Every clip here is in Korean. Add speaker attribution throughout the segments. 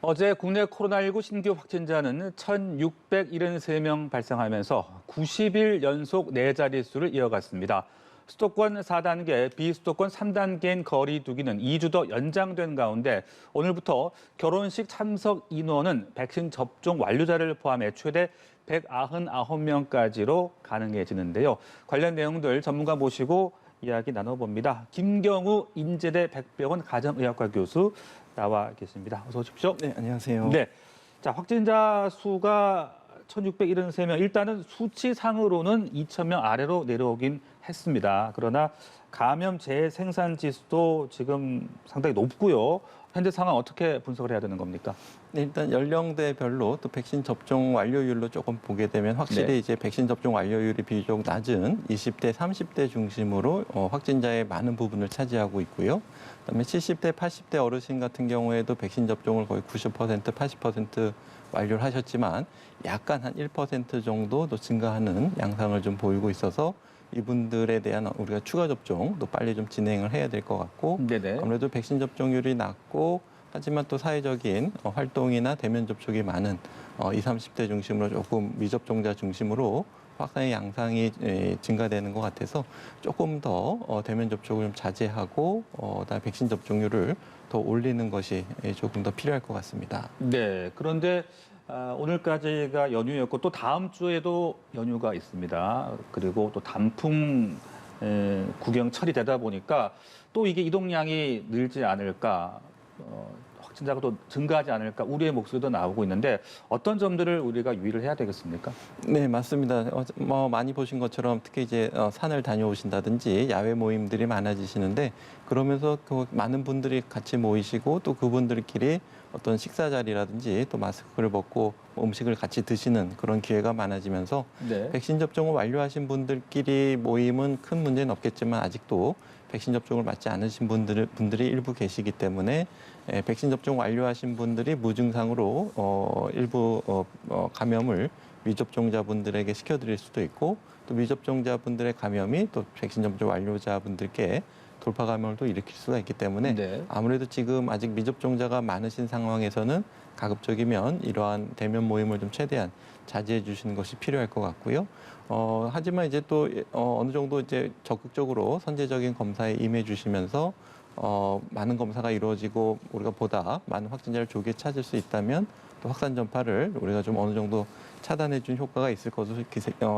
Speaker 1: 어제 국내 코로나19 신규 확진자는 1,673명 발생하면서 90일 연속 네 자릿수를 이어갔습니다. 수도권 4단계, 비수도권 3단계인 거리 두기는 2주 더 연장된 가운데 오늘부터 결혼식 참석 인원은 백신 접종 완료자를 포함해 최대 199명까지로 가능해지는데요. 관련 내용들 전문가 모시고 이야기 나눠봅니다. 김경우 인제대 백병원 가정의학과 교수 나와 계십니다. 어서 오십시오.
Speaker 2: 네, 안녕하세요.
Speaker 1: 네. 자, 확진자 수가 1,673명. 일단은 수치상으로는 2,000명 아래로 내려오긴 했습니다. 그러나 감염 재생산 지수도 지금 상당히 높고요. 현재 상황 어떻게 분석을 해야 되는 겁니까?
Speaker 2: 네, 일단 연령대별로 또 백신 접종 완료율로 조금 보게 되면 확실히
Speaker 1: 네.
Speaker 2: 이제 백신 접종 완료율이 비교적 낮은 20대, 30대 중심으로 확진자의 많은 부분을 차지하고 있고요. 그다음에 70대, 80대 어르신 같은 경우에도 백신 접종을 거의 90%, 80% 완료를 하셨지만 약간 한 1% 정도 더 증가하는 양상을 좀 보이고 있어서 이분들에 대한 우리가 추가 접종도 빨리 좀 진행을 해야 될 것 같고
Speaker 1: 네네.
Speaker 2: 아무래도 백신 접종률이 낮고 하지만 또 사회적인 활동이나 대면 접촉이 많은 20, 30대 중심으로 조금 미접종자 중심으로 확산의 양상이 증가되는 것 같아서 조금 더 대면 접촉을 좀 자제하고 그다음에 백신 접종률을 더 올리는 것이 조금 더 필요할 것 같습니다.
Speaker 1: 네. 그런데 오늘까지가 연휴였고 또 다음 주에도 연휴가 있습니다. 그리고 또 단풍 구경철이 되다 보니까 또 이게 이동량이 늘지 않을까, 확진자가 또 증가하지 않을까 우려의 목소리도 나오고 있는데 어떤 점들을 우리가 유의를 해야 되겠습니까?
Speaker 2: 네, 맞습니다. 많이 보신 것처럼 특히 이제 산을 다녀오신다든지 야외 모임들이 많아지시는데 그러면서 그 많은 분들이 같이 모이시고 또 그분들끼리 어떤 식사 자리라든지 또 마스크를 벗고 음식을 같이 드시는 그런 기회가 많아지면서
Speaker 1: 네.
Speaker 2: 백신 접종을 완료하신 분들끼리 모임은 큰 문제는 없겠지만 아직도 백신 접종을 맞지 않으신 분들이 일부 계시기 때문에 백신 접종 완료하신 분들이 무증상으로 일부 감염을 미접종자분들에게 시켜드릴 수도 있고 또 미접종자분들의 감염이 또 백신 접종 완료자분들께 돌파 감염을 또 일으킬 수가 있기 때문에
Speaker 1: 네.
Speaker 2: 아무래도 지금 아직 미접종자가 많으신 상황에서는 가급적이면 이러한 대면 모임을 좀 최대한 자제해 주시는 것이 필요할 것 같고요. 하지만 이제 또 어느 정도 이제 적극적으로 선제적인 검사에 임해 주시면서 많은 검사가 이루어지고 우리가 보다 많은 확진자를 조기에 찾을 수 있다면 또 확산 전파를 우리가 좀 어느 정도 차단해 준 효과가 있을 것으로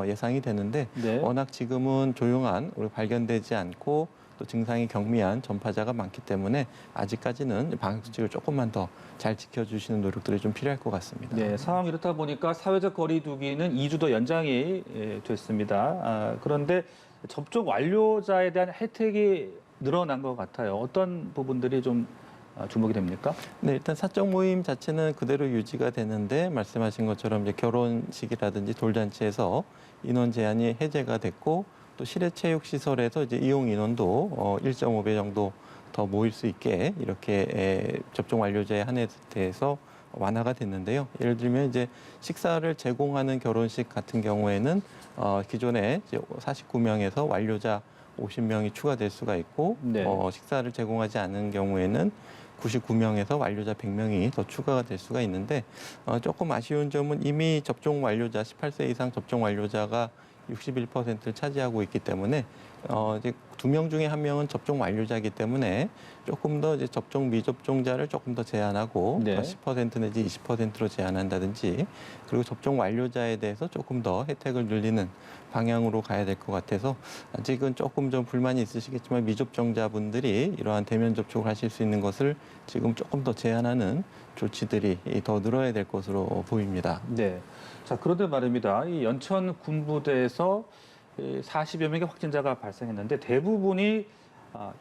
Speaker 2: 예상이 되는데
Speaker 1: 네.
Speaker 2: 워낙 지금은 조용한 우리 발견되지 않고 또 증상이 경미한 전파자가 많기 때문에 아직까지는 방역 수칙을 조금만 더 잘 지켜주시는 노력들이 좀 필요할 것 같습니다.
Speaker 1: 네, 상황이 이렇다 보니까 사회적 거리 두기는 2주 더 연장이 됐습니다. 그런데 접종 완료자에 대한 혜택이 늘어난 것 같아요. 어떤 부분들이 좀 주목이 됩니까?
Speaker 2: 네, 일단 사적 모임 자체는 그대로 유지가 되는데 말씀하신 것처럼 이제 결혼식이라든지 돌잔치에서 인원 제한이 해제가 됐고 또 실내체육시설에서 이제 이용 인원도 1.5배 정도 더 모일 수 있게 이렇게 접종 완료자에 한해돼서 완화가 됐는데요. 예를 들면 이제 식사를 제공하는 결혼식 같은 경우에는 기존에 이제 49명에서 완료자 50명이 추가될 수가 있고
Speaker 1: 네.
Speaker 2: 식사를 제공하지 않은 경우에는 99명에서 완료자 100명이 더 추가가 될 수가 있는데 조금 아쉬운 점은 이미 접종 완료자 18세 이상 접종 완료자가 61%를 차지하고 있기 때문에 이제 2명 중에 1명은 접종 완료자이기 때문에 조금 더 이제 접종 미접종자를 조금 더 제한하고
Speaker 1: 네.
Speaker 2: 10% 내지 20%로 제한한다든지 그리고 접종 완료자에 대해서 조금 더 혜택을 늘리는 방향으로 가야 될 것 같아서 아직은 조금 좀 불만이 있으시겠지만 미접종자분들이 이러한 대면 접촉을 하실 수 있는 것을 지금 조금 더 제한하는 조치들이 더 늘어야 될 것으로 보입니다.
Speaker 1: 네. 자, 그런데 말입니다. 이 연천 군부대에서 40여 명의 확진자가 발생했는데 대부분이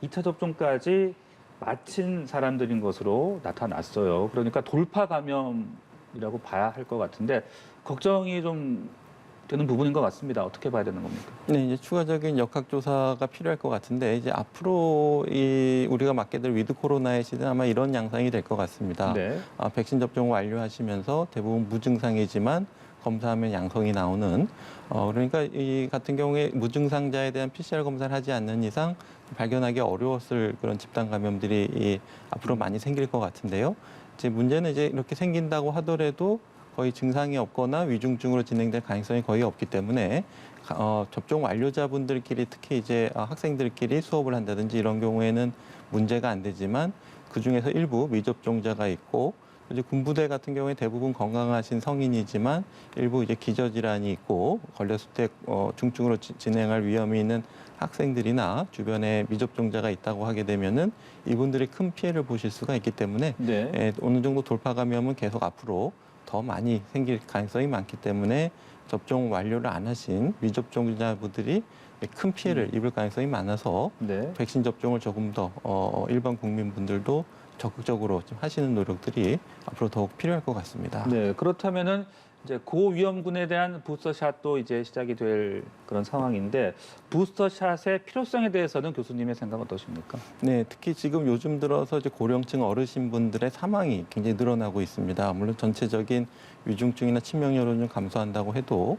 Speaker 1: 2차 접종까지 마친 사람들인 것으로 나타났어요. 그러니까 돌파 감염이라고 봐야 할 것 같은데 걱정이 좀 되는 부분인 것 같습니다. 어떻게 봐야 되는 겁니까?
Speaker 2: 네, 이제 추가적인 역학조사가 필요할 것 같은데 이제 앞으로 우리가 맞게 될 위드 코로나의 시대는 아마 이런 양상이 될 것 같습니다.
Speaker 1: 네.
Speaker 2: 백신 접종 완료하시면서 대부분 무증상이지만 검사하면 양성이 나오는 그러니까 이 같은 경우에 무증상자에 대한 PCR 검사를 하지 않는 이상 발견하기 어려웠을 그런 집단 감염들이 앞으로 많이 생길 것 같은데요. 이제 문제는 이제 이렇게 생긴다고 하더라도 거의 증상이 없거나 위중증으로 진행될 가능성이 거의 없기 때문에 접종 완료자분들끼리 특히 이제 학생들끼리 수업을 한다든지 이런 경우에는 문제가 안 되지만 그 중에서 일부 미접종자가 있고 이제 군부대 같은 경우에 대부분 건강하신 성인이지만 일부 이제 기저질환이 있고 걸렸을 때 중증으로 진행할 위험이 있는 학생들이나 주변에 미접종자가 있다고 하게 되면은 이분들이 큰 피해를 보실 수가 있기 때문에
Speaker 1: 네.
Speaker 2: 어느 정도 돌파 감염은 계속 앞으로 더 많이 생길 가능성이 많기 때문에 접종 완료를 안 하신 미접종자분들이 큰 피해를 입을 가능성이 많아서
Speaker 1: 네.
Speaker 2: 백신 접종을 조금 더 일반 국민분들도 적극적으로 좀 하시는 노력들이 앞으로 더욱 필요할 것 같습니다.
Speaker 1: 네. 그렇다면은 이제 고위험군에 대한 부스터샷도 이제 시작이 될 그런 상황인데 부스터샷의 필요성에 대해서는 교수님의 생각 어떠십니까?
Speaker 2: 네, 특히 지금 요즘 들어서 이제 고령층 어르신분들의 사망이 굉장히 늘어나고 있습니다. 물론 전체적인 위중증이나 치명률은 좀 감소한다고 해도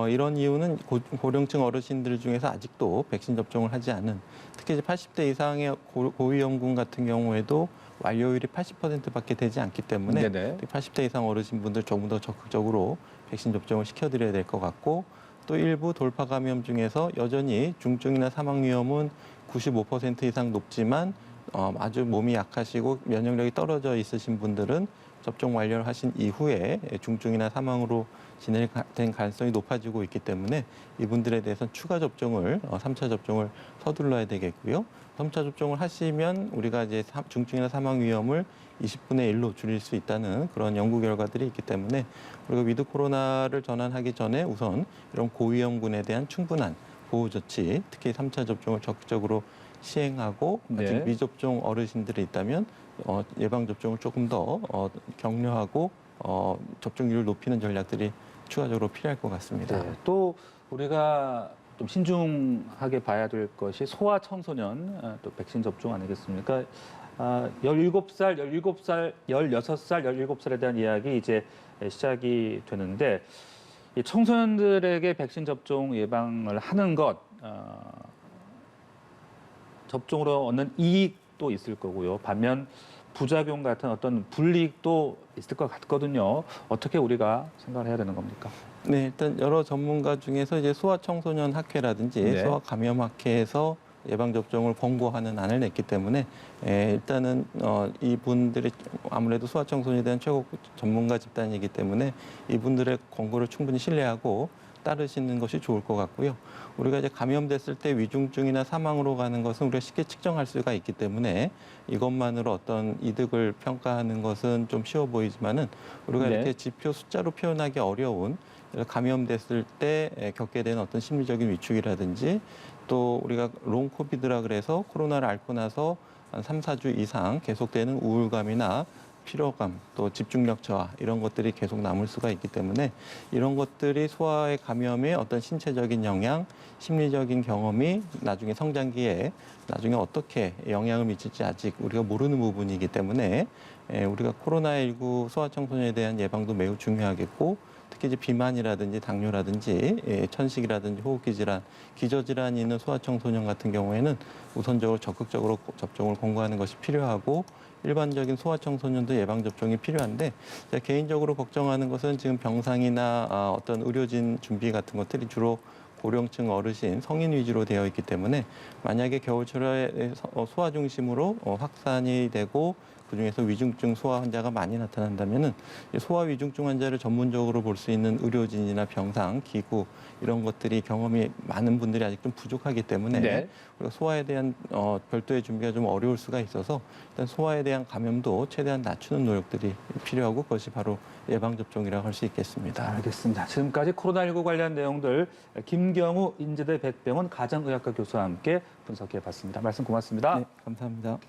Speaker 2: 이런 이유는 고령층 어르신들 중에서 아직도 백신 접종을 하지 않은 특히 이제 80대 이상의 고위험군 같은 경우에도 완료율이 80%밖에 되지 않기 때문에
Speaker 1: 네네.
Speaker 2: 80대 이상 어르신분들 조금 더 적극적으로 백신 접종을 시켜드려야 될 것 같고 또 일부 돌파 감염 중에서 여전히 중증이나 사망 위험은 95% 이상 높지만 아주 몸이 약하시고 면역력이 떨어져 있으신 분들은 접종 완료를 하신 이후에 중증이나 사망으로 진행된 가능성이 높아지고 있기 때문에 이분들에 대해서는 추가 접종을 3차 접종을 서둘러야 되겠고요. 3차 접종을 하시면 우리가 이제 중증이나 사망 위험을 20분의 1로 줄일 수 있다는 그런 연구 결과들이 있기 때문에 우리가 위드 코로나를 전환하기 전에 우선 이런 고위험군에 대한 충분한 보호 조치, 특히 3차 접종을 적극적으로 시행하고
Speaker 1: 네.
Speaker 2: 아직 미접종 어르신들이 있다면 예방 접종을 조금 더 격려하고 접종률을 높이는 전략들이 추가적으로 필요할 것 같습니다.
Speaker 1: 네. 또 우리가 좀 신중하게 봐야 될 것이 소아 청소년 또 백신 접종 아니겠습니까? 17살, 16살, 16살, 17살에 대한 이야기 이제 시작이 되는데 이 청소년들에게 백신 접종 예방을 하는 것 접종으로 얻는 이익도 있을 거고요. 반면 부작용 같은 어떤 불이익도 있을 것 같거든요. 어떻게 우리가 생각을 해야 되는 겁니까?
Speaker 2: 네, 일단 여러 전문가 중에서 이제 소아청소년 학회라든지
Speaker 1: 네.
Speaker 2: 소아감염학회에서 예방접종을 권고하는 안을 냈기 때문에 일단은 이분들이 아무래도 소아청소년에 대한 최고 전문가 집단이기 때문에 이분들의 권고를 충분히 신뢰하고 따르시는 것이 좋을 것 같고요. 우리가 이제 감염됐을 때 위중증이나 사망으로 가는 것은 우리가 쉽게 측정할 수가 있기 때문에 이것만으로 어떤 이득을 평가하는 것은 좀 쉬워 보이지만은 우리가
Speaker 1: 네.
Speaker 2: 이렇게 지표 숫자로 표현하기 어려운 감염됐을 때 겪게 되는 어떤 심리적인 위축이라든지 또 우리가 롱 코비드라 그래서 코로나를 앓고 나서 한 3, 4주 이상 계속되는 우울감이나 피로감, 또 집중력 저하 이런 것들이 계속 남을 수가 있기 때문에 이런 것들이 소아의 감염의 어떤 신체적인 영향, 심리적인 경험이 나중에 성장기에 나중에 어떻게 영향을 미칠지 아직 우리가 모르는 부분이기 때문에 우리가 코로나19 소아청소년에 대한 예방도 매우 중요하겠고 특히 이제 비만이라든지 당뇨라든지 천식이라든지 호흡기 질환, 기저질환이 있는 소아청소년 같은 경우에는 우선적으로 적극적으로 접종을 권고하는 것이 필요하고 일반적인 소아청소년도 예방접종이 필요한데 제가 개인적으로 걱정하는 것은 지금 병상이나 어떤 의료진 준비 같은 것들이 주로 고령층 어르신, 성인 위주로 되어 있기 때문에 만약에 겨울철에 소아 중심으로 확산이 되고 그중에서 위중증 소아 환자가 많이 나타난다면은 소아 위중증 환자를 전문적으로 볼 수 있는 의료진이나 병상, 기구 이런 것들이 경험이 많은 분들이 아직 좀 부족하기 때문에
Speaker 1: 네.
Speaker 2: 우리가 소아에 대한 별도의 준비가 좀 어려울 수가 있어서 일단 소아에 대한 감염도 최대한 낮추는 노력들이 필요하고 그것이 바로 예방접종이라고 할 수 있겠습니다.
Speaker 1: 알겠습니다. 지금까지 코로나19 관련 내용들 김경우 인제대 백병원 가정의학과 교수와 함께 분석해 봤습니다. 말씀 고맙습니다.
Speaker 2: 네, 감사합니다.